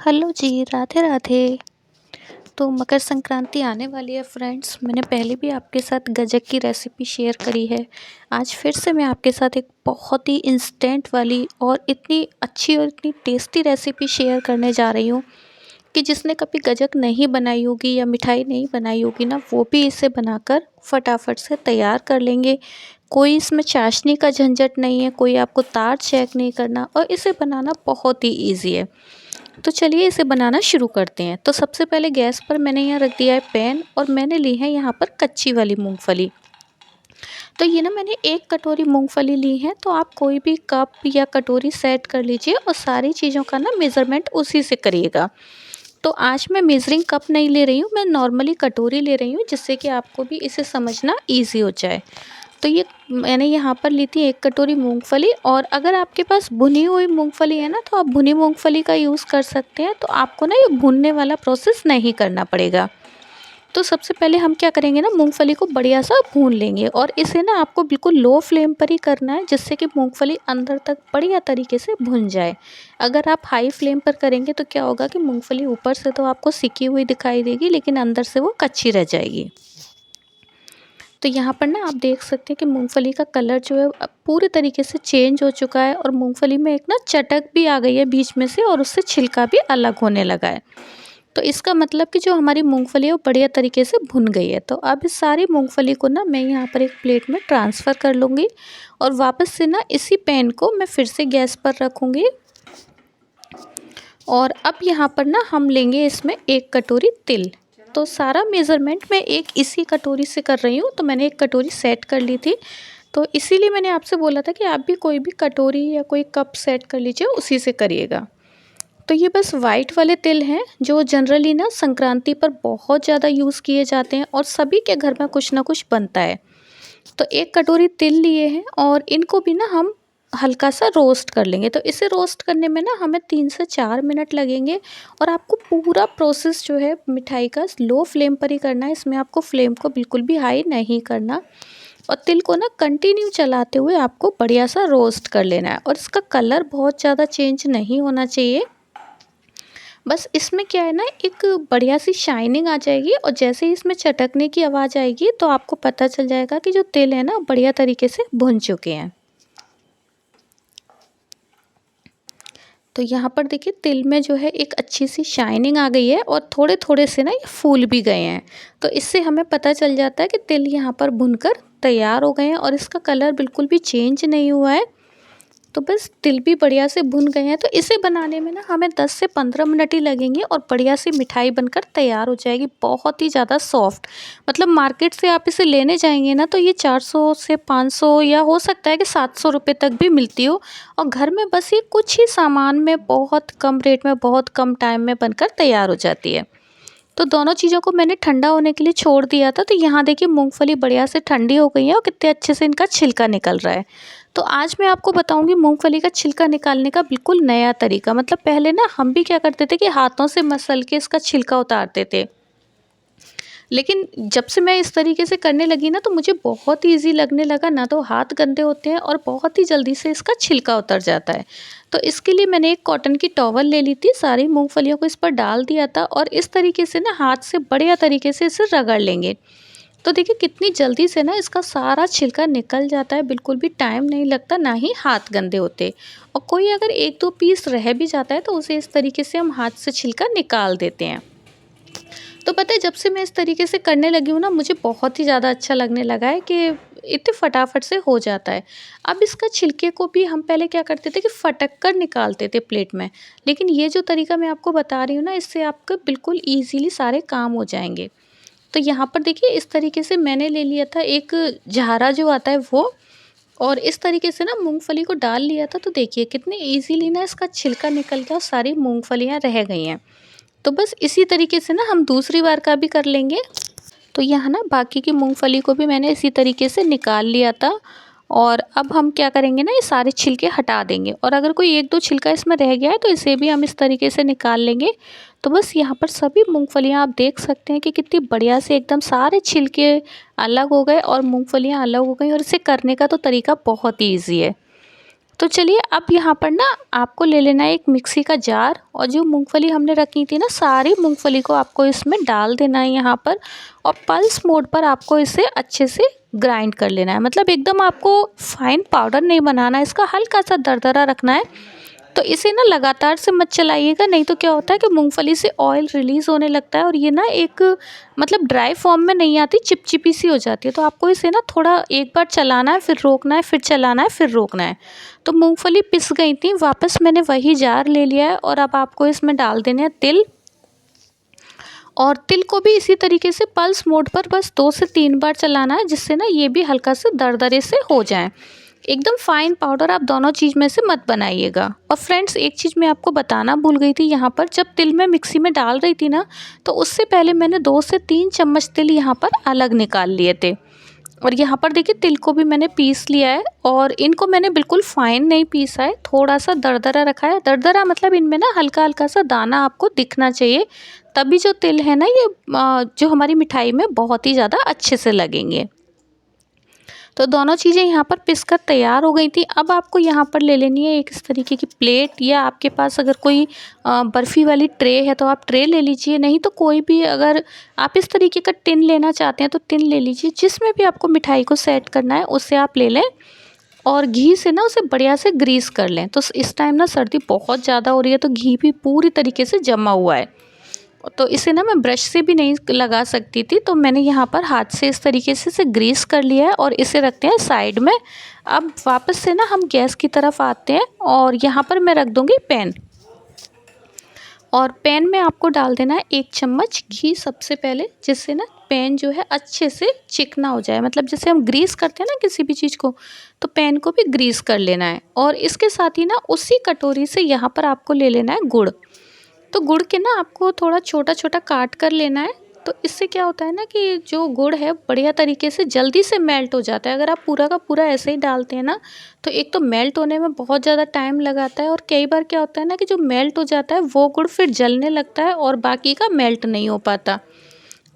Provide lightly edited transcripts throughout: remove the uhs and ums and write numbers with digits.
Hello जी, राधे राधे। तो मकर संक्रांति आने वाली है फ्रेंड्स। मैंने पहले भी आपके साथ गज्जक की रेसिपी शेयर करी है। आज फिर से मैं आपके साथ एक बहुत ही इंस्टेंट वाली और इतनी अच्छी और इतनी टेस्टी रेसिपी शेयर करने जा रही हूँ कि जिसने कभी गज्जक नहीं बनाई होगी या मिठाई नहीं बनाई होगी ना, वो भी इसे बनाकर फटाफट से तैयार कर लेंगे। कोई इसमें चाशनी का झंझट नहीं है, कोई आपको तार चेक नहीं करना, और इसे बनाना बहुत ही ईजी है। तो चलिए इसे बनाना शुरू करते हैं। तो सबसे पहले गैस पर मैंने यहाँ रख दिया है पैन, और मैंने ली है यहाँ पर कच्ची वाली मूंगफली। तो ये ना मैंने 1 कटोरी मूंगफली ली है। तो आप कोई भी कप या कटोरी सेट कर लीजिए और सारी चीज़ों का ना मेज़रमेंट उसी से करिएगा। तो आज मैं मेजरिंग कप नहीं ले रही हूँ, मैं नॉर्मली कटोरी ले रही हूँ, जिससे कि आपको भी इसे समझना ईजी हो जाए। तो ये मैंने यहाँ पर ली थी 1 कटोरी मूंगफली। और अगर आपके पास भुनी हुई मूंगफली है ना, तो आप भुनी मूंगफली का यूज़ कर सकते हैं। तो आपको ना ये भूनने वाला प्रोसेस नहीं करना पड़ेगा। तो सबसे पहले हम क्या करेंगे ना, मूंगफली को बढ़िया सा भून लेंगे, और इसे ना आपको बिल्कुल लो फ्लेम पर ही करना है, जिससे कि मूंगफली अंदर तक बढ़िया तरीके से भुन जाए। अगर आप हाई फ्लेम पर करेंगे तो क्या होगा कि मूंगफली ऊपर से तो आपको सिकी हुई दिखाई देगी, लेकिन अंदर से वो कच्ची रह जाएगी। तो यहाँ पर ना आप देख सकते हैं कि मूंगफली का कलर जो है अब पूरे तरीके से चेंज हो चुका है, और मूंगफली में एक ना चटक भी आ गई है बीच में से, और उससे छिलका भी अलग होने लगा है। तो इसका मतलब कि जो हमारी मूंगफली है वो बढ़िया तरीके से भुन गई है। तो अब इस सारी मूंगफली को ना मैं यहाँ पर एक प्लेट में ट्रांसफ़र कर लूँगी, और वापस से ना इसी पैन को मैं फिर से गैस पर रखूँगी। और अब यहाँ पर ना हम लेंगे इसमें 1 कटोरी तिल। तो सारा मेज़रमेंट मैं एक इसी कटोरी से कर रही हूँ, तो मैंने 1 कटोरी सेट कर ली थी। तो इसीलिए मैंने आपसे बोला था कि आप भी कोई भी कटोरी या कोई कप सेट कर लीजिए, उसी से करिएगा। तो ये बस वाइट वाले तिल हैं, जो जनरली ना संक्रांति पर बहुत ज़्यादा यूज़ किए जाते हैं, और सभी के घर में कुछ ना कुछ बनता है। तो 1 कटोरी तिल लिए हैं, और इनको भी ना हम हल्का सा रोस्ट कर लेंगे। तो इसे रोस्ट करने में ना हमें 3 से 4 मिनट लगेंगे। और आपको पूरा प्रोसेस जो है मिठाई का लो फ्लेम पर ही करना है, इसमें आपको फ्लेम को बिल्कुल भी हाई नहीं करना। और तिल को ना कंटिन्यू चलाते हुए आपको बढ़िया सा रोस्ट कर लेना है, और इसका कलर बहुत ज़्यादा चेंज नहीं होना चाहिए। बस इसमें क्या है ना, एक बढ़िया सी शाइनिंग आ जाएगी, और जैसे ही इसमें चटकने की आवाज़ आएगी तो आपको पता चल जाएगा कि जो तिल है ना बढ़िया तरीके से भुन चुके हैं। तो यहाँ पर देखिए तिल में जो है एक अच्छी सी शाइनिंग आ गई है, और थोड़े थोड़े से ना ये फूल भी गए हैं। तो इससे हमें पता चल जाता है कि तिल यहाँ पर भुनकर तैयार हो गए हैं, और इसका कलर बिल्कुल भी चेंज नहीं हुआ है। तो बस तिल भी बढ़िया से भुन गए हैं। तो इसे बनाने में ना हमें 10 से 15 मिनट ही लगेंगे, और बढ़िया सी मिठाई बनकर तैयार हो जाएगी, बहुत ही ज़्यादा सॉफ्ट। मतलब मार्केट से आप इसे लेने जाएंगे ना, तो ये 400 से 500 या हो सकता है कि 700 रुपये तक भी मिलती हो। और घर में बस ये कुछ ही सामान में बहुत कम रेट में बहुत कम टाइम में बनकर तैयार हो जाती है। तो दोनों चीज़ों को मैंने ठंडा होने के लिए छोड़ दिया था। तो यहाँ देखिए मूंगफली बढ़िया से ठंडी हो गई है, और कितने अच्छे से इनका छिलका निकल रहा है। तो आज मैं आपको बताऊंगी मूंगफली का छिलका निकालने का बिल्कुल नया तरीका। मतलब पहले ना हम भी क्या करते थे कि हाथों से मसल के इसका छिलका उतारते थे, लेकिन जब से मैं इस तरीके से करने लगी ना, तो मुझे बहुत ईजी लगने लगा। ना तो हाथ गंदे होते हैं, और बहुत ही जल्दी से इसका छिलका उतर जाता है। तो इसके लिए मैंने एक कॉटन की टॉवल ले ली थी, सारी मूंगफलियों को इस पर डाल दिया था, और इस तरीके से ना हाथ से बढ़िया तरीके से इसे रगड़ लेंगे। तो देखिए कितनी जल्दी से ना इसका सारा छिलका निकल जाता है, बिल्कुल भी टाइम नहीं लगता, ना ही हाथ गंदे होते। और कोई अगर 1-2 पीस रह भी जाता है, तो उसे इस तरीके से हम हाथ से छिलका निकाल देते हैं। तो पता है जब से मैं इस तरीके से करने लगी हूँ ना, मुझे बहुत ही ज़्यादा अच्छा लगने लगा है कि इतने फटाफट से हो जाता है। अब इसका छिलके को भी हम पहले क्या करते थे कि फटक कर निकालते थे प्लेट में, लेकिन ये जो तरीका मैं आपको बता रही हूँ ना, इससे आपका बिल्कुल ईज़िली सारे काम हो जाएँगे। तो यहाँ पर देखिए इस तरीके से मैंने ले लिया था एक झारा जो आता है वो, और इस तरीके से ना मूँगफली को डाल लिया था। तो देखिए कितने ईज़िली ना इसका छिलका निकल गया, और सारी मूँगफलियाँ रह गई हैं। तो बस इसी तरीके से ना हम दूसरी बार का भी कर लेंगे। तो यहाँ ना बाकी की मूंगफली को भी मैंने इसी तरीके से निकाल लिया था। और अब हम क्या करेंगे ना, ये सारे छिलके हटा देंगे, और अगर कोई 1-2 छिलका इसमें रह गया है तो इसे भी हम इस तरीके से निकाल लेंगे। तो बस यहाँ पर सभी मूंगफलियाँ आप देख सकते हैं कि कितनी बढ़िया से एकदम सारे छिलके अलग हो गए, और मूंगफलियाँ अलग हो गई, और इसे करने का तो तरीका बहुत ही ईजी है। तो चलिए अब यहाँ पर ना आपको ले लेना है एक मिक्सी का जार, और जो मूंगफली हमने रखी थी ना, सारी मूंगफली को आपको इसमें डाल देना है यहाँ पर, और पल्स मोड पर आपको इसे अच्छे से ग्राइंड कर लेना है। मतलब एकदम आपको फाइन पाउडर नहीं बनाना है, इसका हल्का सा दरदरा रखना है। तो इसे ना लगातार से मत चलाइएगा, नहीं तो क्या होता है कि मूंगफली से ऑयल रिलीज़ होने लगता है और ये ना एक मतलब ड्राई फॉर्म में नहीं आती, चिपचिपी सी हो जाती है। तो आपको इसे ना थोड़ा एक बार चलाना है, फिर रोकना है, फिर चलाना है, फिर रोकना है। तो मूंगफली पिस गई थी, वापस मैंने वही जार ले लिया है और अब आपको इसमें डाल देने हैं तिल। और तिल को भी इसी तरीके से पल्स मोड पर बस 2 से 3 बार चलाना है, जिससे ना ये भी हल्का से दरदरे से हो जाए। एकदम फाइन पाउडर आप दोनों चीज़ में से मत बनाइएगा। और फ्रेंड्स एक चीज़ मैं आपको बताना भूल गई थी, यहाँ पर जब तिल मैं मिक्सी में डाल रही थी ना, तो उससे पहले मैंने 2 से 3 चम्मच तिल यहाँ पर अलग निकाल लिए थे। और यहाँ पर देखिए तिल को भी मैंने पीस लिया है, और इनको मैंने बिल्कुल फाइन नहीं पीसा है, थोड़ा सा दरदरा रखा है। दरदरा मतलब इनमें ना हल्का हल्का सा दाना आपको दिखना चाहिए, तभी जो तिल है ना ये जो हमारी मिठाई में बहुत ही ज़्यादा अच्छे से लगेंगे। तो दोनों चीज़ें यहाँ पर पिस कर तैयार हो गई थी। अब आपको यहाँ पर ले लेनी है एक इस तरीके की प्लेट, या आपके पास अगर कोई बर्फ़ी वाली ट्रे है तो आप ट्रे ले लीजिए, नहीं तो कोई भी अगर आप इस तरीके का टिन लेना चाहते हैं तो टिन ले लीजिए। जिसमें भी आपको मिठाई को सेट करना है उससे आप ले लें, और घी से ना उसे बढ़िया से ग्रीस कर लें। तो इस टाइम ना सर्दी बहुत ज़्यादा हो रही है, तो घी भी पूरी तरीके से जमा हुआ है, तो इसे ना मैं ब्रश से भी नहीं लगा सकती थी, तो मैंने यहाँ पर हाथ से इस तरीके से इसे ग्रीस कर लिया है और इसे रखते हैं साइड में। अब वापस से ना हम गैस की तरफ आते हैं, और यहाँ पर मैं रख दूँगी पैन, और पैन में आपको डाल देना है 1 चम्मच घी सबसे पहले, जिससे ना पैन जो है अच्छे से चिकना हो जाए। मतलब जैसे हम ग्रीस करते हैं ना किसी भी चीज़ को, तो पैन को भी ग्रीस कर लेना है। और इसके साथ ही ना उसी कटोरी से यहाँ पर आपको ले लेना है गुड़। तो गुड़ के ना आपको थोड़ा छोटा छोटा काट कर लेना है। तो इससे क्या होता है ना कि जो गुड़ है बढ़िया तरीके से जल्दी से मेल्ट हो जाता है। अगर आप पूरा का पूरा ऐसे ही डालते हैं ना, तो एक तो मेल्ट होने में बहुत ज़्यादा टाइम लगाता है, और कई बार क्या होता है ना कि जो मेल्ट हो जाता है वो गुड़ फिर जलने लगता है और बाकी का मेल्ट नहीं हो पाता।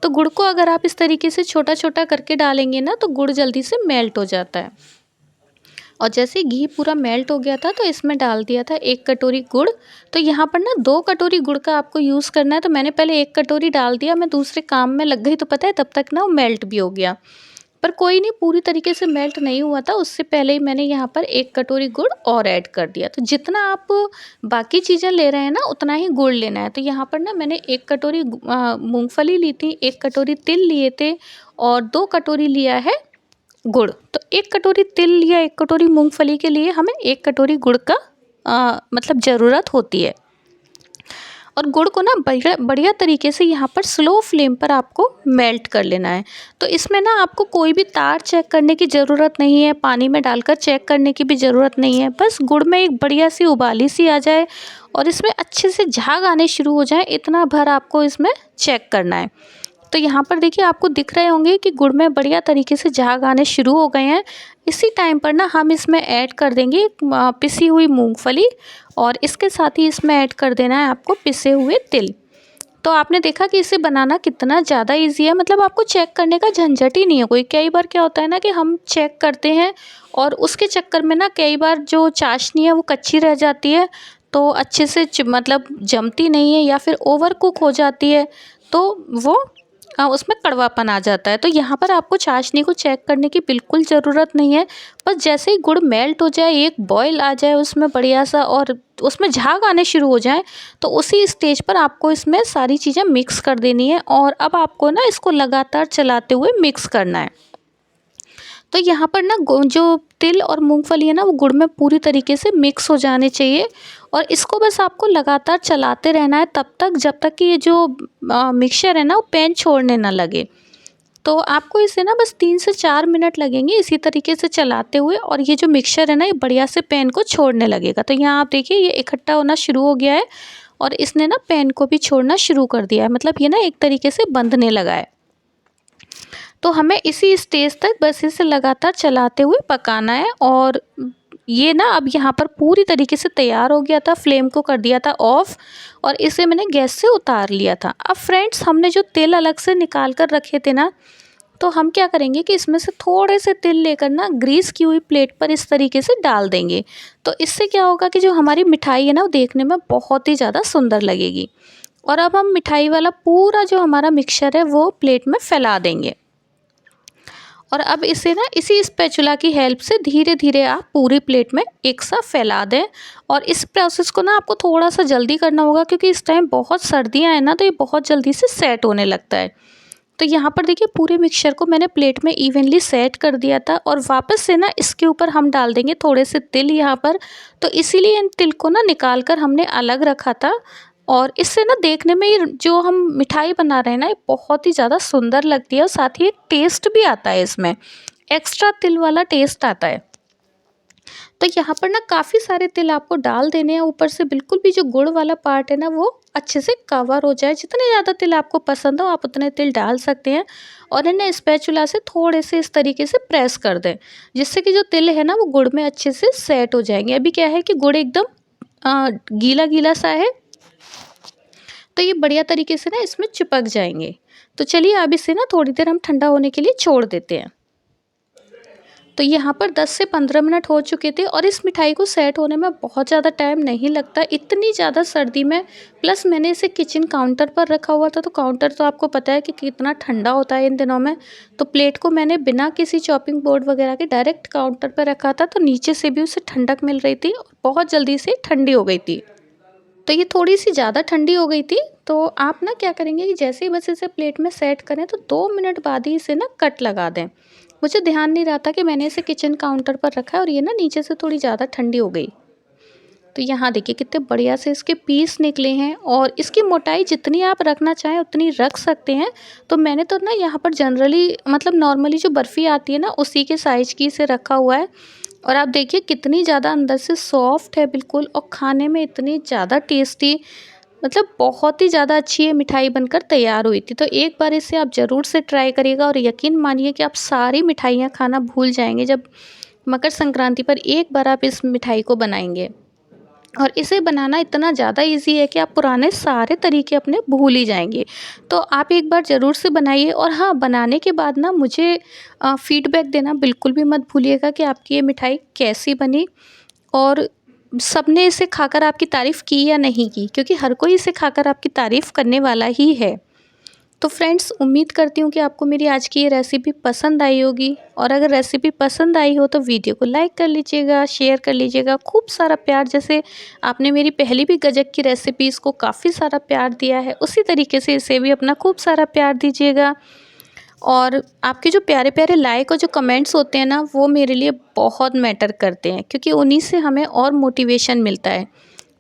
तो गुड़ को अगर आप इस तरीके से छोटा छोटा करके डालेंगे ना, तो गुड़ जल्दी से मेल्ट हो जाता है। और जैसे घी पूरा मेल्ट हो गया था, तो इसमें डाल दिया था 1 कटोरी गुड़। तो यहाँ पर ना 2 कटोरी गुड़ का आपको यूज़ करना है, तो मैंने पहले 1 कटोरी डाल दिया, मैं दूसरे काम में लग गई, तो पता है तब तक ना वो मेल्ट भी हो गया। पर कोई नहीं, पूरी तरीके से मेल्ट नहीं हुआ था, उससे पहले ही मैंने यहाँ पर 1 कटोरी गुड़ और ऐड कर दिया। तो जितना आप बाकी चीज़ें ले रहे हैं ना, उतना ही गुड़ लेना है। तो यहाँ पर ना मैंने 1 कटोरी मूँगफली ली थी, 1 कटोरी तिल लिए थे, और 2 कटोरी लिया है गुड़। तो 1 कटोरी तिल या 1 कटोरी मूंगफली के लिए हमें 1 कटोरी गुड़ का मतलब ज़रूरत होती है। और गुड़ को ना बढ़िया बढ़िया तरीके से यहाँ पर स्लो फ्लेम पर आपको मेल्ट कर लेना है। तो इसमें ना आपको कोई भी तार चेक करने की ज़रूरत नहीं है, पानी में डालकर चेक करने की भी ज़रूरत नहीं है। बस गुड़ में एक बढ़िया सी उबाली सी आ जाए और इसमें अच्छे से झाग आने शुरू हो जाए, इतना भर आपको इसमें चेक करना है। तो यहाँ पर देखिए आपको दिख रहे होंगे कि गुड़ में बढ़िया तरीके से झाग आने शुरू हो गए हैं। इसी टाइम पर ना हम इसमें ऐड कर देंगे पिसी हुई मूंगफली, और इसके साथ ही इसमें ऐड कर देना है आपको पिसे हुए तिल। तो आपने देखा कि इसे बनाना कितना ज़्यादा इजी है, मतलब आपको चेक करने का झंझट ही नहीं है कोई। कई बार क्या होता है ना कि हम चेक करते हैं और उसके चक्कर में ना कई बार जो चाशनी है वो कच्ची रह जाती है, तो अच्छे से मतलब जमती नहीं है, या फिर ओवर कुक हो जाती है, तो वो उसमें कड़वापन आ जाता है। तो यहाँ पर आपको चाशनी को चेक करने की बिल्कुल ज़रूरत नहीं है। बस जैसे ही गुड़ मेल्ट हो जाए, एक बॉयल आ जाए उसमें बढ़िया सा, और उसमें झाग आने शुरू हो जाए, तो उसी स्टेज पर आपको इसमें सारी चीज़ें मिक्स कर देनी है। और अब आपको ना इसको लगातार चलाते हुए मिक्स करना है। तो यहाँ पर ना जो तिल और मूंगफली है ना, वो गुड़ में पूरी तरीके से मिक्स हो जाने चाहिए, और इसको बस आपको लगातार चलाते रहना है तब तक जब तक कि ये जो मिक्सचर है ना वो पैन छोड़ने ना लगे। तो आपको इसे ना बस 3 से 4 मिनट लगेंगे इसी तरीके से चलाते हुए, और ये जो मिक्सचर है ना ये बढ़िया से पैन को छोड़ने लगेगा। तो यहाँ आप देखिए ये इकट्ठा होना शुरू हो गया है, और इसने ना पैन को भी छोड़ना शुरू कर दिया है, मतलब ये ना एक तरीके से बंधने लगा है। तो हमें इसी स्टेज तक बस इसे लगातार चलाते हुए पकाना है। और ये ना अब यहाँ पर पूरी तरीके से तैयार हो गया था, फ्लेम को कर दिया था ऑफ, और इसे मैंने गैस से उतार लिया था। अब फ्रेंड्स हमने जो तेल अलग से निकाल कर रखे थे ना, तो हम क्या करेंगे कि इसमें से थोड़े से तिल लेकर ना ग्रीस की हुई प्लेट पर इस तरीके से डाल देंगे। तो इससे क्या होगा कि जो हमारी मिठाई है ना वो देखने में बहुत ही ज़्यादा सुंदर लगेगी। और अब हम मिठाई वाला पूरा जो हमारा मिक्सचर है वो प्लेट में फैला देंगे। और अब इसे ना इसी स्पैचुला की हेल्प से धीरे धीरे आप पूरी प्लेट में एक साथ फैला दें। और इस प्रोसेस को ना आपको थोड़ा सा जल्दी करना होगा, क्योंकि इस टाइम बहुत सर्दियाँ हैं ना, तो ये बहुत जल्दी से सेट होने लगता है। तो यहाँ पर देखिए पूरे मिक्सचर को मैंने प्लेट में इवनली सेट कर दिया था। और वापस से ना इसके ऊपर हम डाल देंगे थोड़े से तिल यहाँ पर। तो इसीलिए इन तिल को ना निकाल कर हमने अलग रखा था। और इससे ना देखने में ये जो हम मिठाई बना रहे हैं ना, ये बहुत ही ज़्यादा सुंदर लगती है और साथ ही एक टेस्ट भी आता है, इसमें एक्स्ट्रा तिल वाला टेस्ट आता है। तो यहाँ पर ना काफ़ी सारे तिल आपको डाल देने हैं ऊपर से, बिल्कुल भी जो गुड़ वाला पार्ट है ना वो अच्छे से कवर हो जाए। जितने ज़्यादा तिल आपको पसंद हो आप उतने तिल डाल सकते हैं। और इन्हें स्पैचुला से थोड़े से इस तरीके से प्रेस कर दें, जिससे कि जो तिल है ना वो गुड़ में अच्छे से सेट हो जाएंगे। अभी क्या है कि गुड़ एकदम गीला गीला सा है, तो ये बढ़िया तरीके से ना इसमें चिपक जाएंगे। तो चलिए अब इसे ना थोड़ी देर हम ठंडा होने के लिए छोड़ देते हैं। तो यहाँ पर 10 से 15 मिनट हो चुके थे और इस मिठाई को सेट होने में बहुत ज़्यादा टाइम नहीं लगता, इतनी ज़्यादा सर्दी में। प्लस मैंने इसे किचन काउंटर पर रखा हुआ था, तो काउंटर तो आपको पता है कि कितना ठंडा होता है इन दिनों में। तो प्लेट को मैंने बिना किसी चॉपिंग बोर्ड वगैरह के डायरेक्ट काउंटर पर रखा था, तो नीचे से भी उसे ठंडक मिल रही थी और बहुत जल्दी से ठंडी हो गई थी। तो ये थोड़ी सी ज़्यादा ठंडी हो गई थी। तो आप ना क्या करेंगे कि जैसे ही बस इसे प्लेट में सेट करें तो 2 मिनट बाद ही इसे ना कट लगा दें। मुझे ध्यान नहीं रहा था कि मैंने इसे किचन काउंटर पर रखा है और ये ना नीचे से थोड़ी ज़्यादा ठंडी हो गई। तो यहाँ देखिए कितने बढ़िया से इसके पीस निकले हैं। और इसकी मोटाई जितनी आप रखना चाहें उतनी रख सकते हैं। तो मैंने तो ना यहाँ पर जनरली मतलब नॉर्मली जो बर्फ़ी आती है ना उसी के साइज़ की इसे रखा हुआ है। और आप देखिए कितनी ज़्यादा अंदर से सॉफ्ट है बिल्कुल, और खाने में इतनी ज़्यादा टेस्टी, मतलब बहुत ही ज़्यादा अच्छी ये मिठाई बनकर तैयार हुई थी। तो एक बार इसे आप ज़रूर से ट्राई करिएगा और यकीन मानिए कि आप सारी मिठाइयाँ खाना भूल जाएंगे जब मकर संक्रांति पर एक बार आप इस मिठाई को बनाएंगे। और इसे बनाना इतना ज़्यादा इजी है कि आप पुराने सारे तरीके अपने भूल ही जाएंगे। तो आप एक बार ज़रूर से बनाइए। और हाँ, बनाने के बाद ना मुझे फीडबैक देना बिल्कुल भी मत भूलिएगा कि आपकी ये मिठाई कैसी बनी और सबने इसे खाकर आपकी तारीफ़ की या नहीं की, क्योंकि हर कोई इसे खाकर आपकी तारीफ़ करने वाला ही है। तो फ्रेंड्स, उम्मीद करती हूँ कि आपको मेरी आज की ये रेसिपी पसंद आई होगी। और अगर रेसिपी पसंद आई हो तो वीडियो को लाइक कर लीजिएगा, शेयर कर लीजिएगा, खूब सारा प्यार। जैसे आपने मेरी पहली भी गजक की रेसिपीज़ को काफ़ी सारा प्यार दिया है, उसी तरीके से इसे भी अपना खूब सारा प्यार दीजिएगा। और आपके जो प्यारे प्यारे लाइक और जो कमेंट्स होते हैं ना, वो मेरे लिए बहुत मैटर करते हैं, क्योंकि उन्हीं से हमें और मोटिवेशन मिलता है।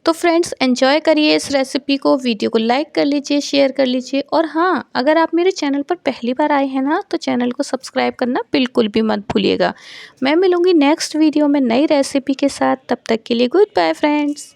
तो फ्रेंड्स, एंजॉय करिए इस रेसिपी को, वीडियो को लाइक कर लीजिए, शेयर कर लीजिए। और हाँ, अगर आप मेरे चैनल पर पहली बार आए हैं ना, तो चैनल को सब्सक्राइब करना बिल्कुल भी मत भूलिएगा। मैं मिलूँगी नेक्स्ट वीडियो में नई रेसिपी के साथ। तब तक के लिए गुड बाय फ्रेंड्स।